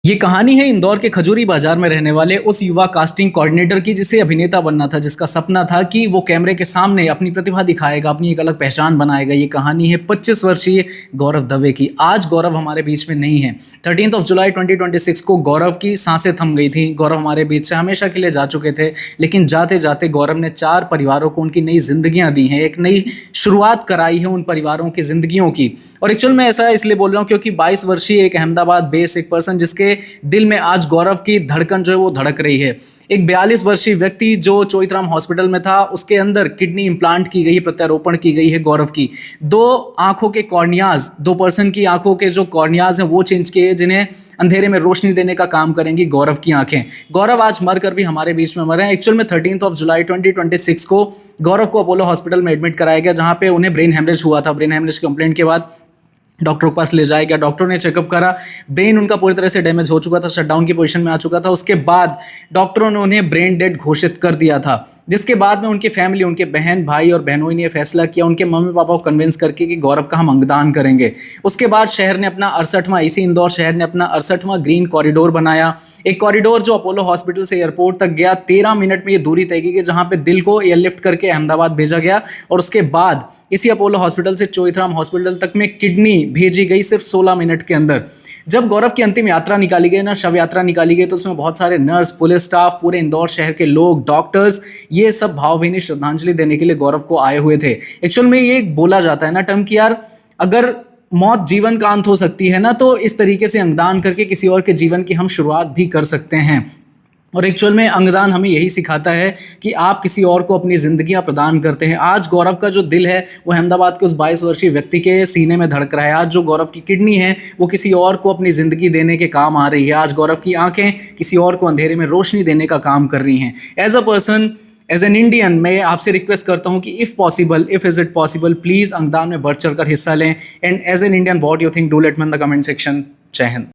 ये कहानी है इंदौर के खजूरी बाजार में रहने वाले उस युवा कास्टिंग कोऑर्डिनेटर की जिसे अभिनेता बनना था, जिसका सपना था कि वो कैमरे के सामने अपनी प्रतिभा दिखाएगा, अपनी एक अलग पहचान बनाएगा। ये कहानी है 25 वर्षीय गौरव दवे की। आज गौरव हमारे बीच में नहीं है। 13 जुलाई 2026 को गौरव की सांसें थम गई थी। गौरव हमारे बीच से हमेशा के लिए जा चुके थे, लेकिन जाते जाते गौरव ने 4 परिवारों को उनकी नई जिंदगियां दी हैं, एक नई शुरुआत कराई है उन परिवारों की जिंदगियों की। और एक्चुअल में ऐसा इसलिए बोल रहा हूँ क्योंकि 22 वर्षीय एक अहमदाबाद बेस एक पर्सन जिसके दिल में आज गौरव की धड़कन जो है वो धड़क रही है। एक 42 वर्षीय व्यक्ति जो चोइथराम हॉस्पिटल में था, उसके अंदर किडनी इंप्लांट की गई, प्रत्यारोपण की गई है गौरव की। 2 आंखों के कॉर्नियाज, 2 पर्सन की आंखों के जो कॉर्नियाज हैं वो चेंज किए, जिन्हें अंधेरे में रोशनी देने का काम करेंगी गौरव की आंखें। गौरव आज मर कर भी हमारे बीच में मरे हैं। एक्चुअल में 13 जुलाई 2026 को गौरव को अपोलो हॉस्पिटल में एडमिट कराया गया, जहां पे उन्हें ब्रेन हेमरेज हुआ था। ब्रेन हेमरेज कंप्लेंट के बाद डॉक्टर के पास ले जाया गया। डॉक्टर ने चेकअप करा, ब्रेन उनका पूरी तरह से डैमेज हो चुका था, शटडाउन की पोजीशन में आ चुका था। उसके बाद डॉक्टरों ने उन्हें ब्रेन डेड घोषित कर दिया था, जिसके बाद में उनकी फैमिली, उनके बहन भाई और बहनों ने फैसला किया उनके मम्मी पापा को कन्विंस करके कि गौरव का हम अंगदान करेंगे। उसके बाद शहर ने अपना 68वां, इसी इंदौर शहर ने अपना 68वां ग्रीन कॉरिडोर बनाया। एक कॉरिडोर जो अपोलो हॉस्पिटल से एयरपोर्ट तक गया। 13 मिनट में ये दूरी तय की, जहां पे दिल को एयरलिफ्ट करके अहमदाबाद भेजा गया। और उसके बाद इसी अपोलो हॉस्पिटल से चोइथराम हॉस्पिटल तक में किडनी भेजी गई सिर्फ 16 मिनट के अंदर। जब गौरव की अंतिम यात्रा निकाली गई ना, शव यात्रा निकाली गई, तो उसमें बहुत सारे नर्स, पुलिस स्टाफ, पूरे इंदौर शहर के लोग, डॉक्टर्स, ये सब भावभीनी श्रद्धांजलि देने के लिए गौरव को आए हुए थे। एक्चुअल में ये बोला जाता है ना टर्म कि यार, अगर मौत जीवन का अंत हो सकती है ना, तो इस तरीके से अंगदान करके किसी और के जीवन की हम शुरुआत भी कर सकते हैं। और एक्चुअल में अंगदान हमें यही सिखाता है कि आप किसी और को अपनी ज़िंदगियां प्रदान करते हैं। आज गौरव का जो दिल है वो अहमदाबाद के उस 22 वर्षीय व्यक्ति के सीने में धड़क रहा है। आज जो गौरव की किडनी है वो किसी और को अपनी ज़िंदगी देने के काम आ रही है। आज गौरव की आंखें किसी और को अंधेरे में रोशनी देने का काम कर रही हैं। As a person, as an Indian, मैं आपसे रिक्वेस्ट करता हूं कि if possible, if is it possible, please अंगदान में बढ़ चढ़ कर हिस्सा लें। And as an Indian, what you think, do let me in the comment section. जय हिंद।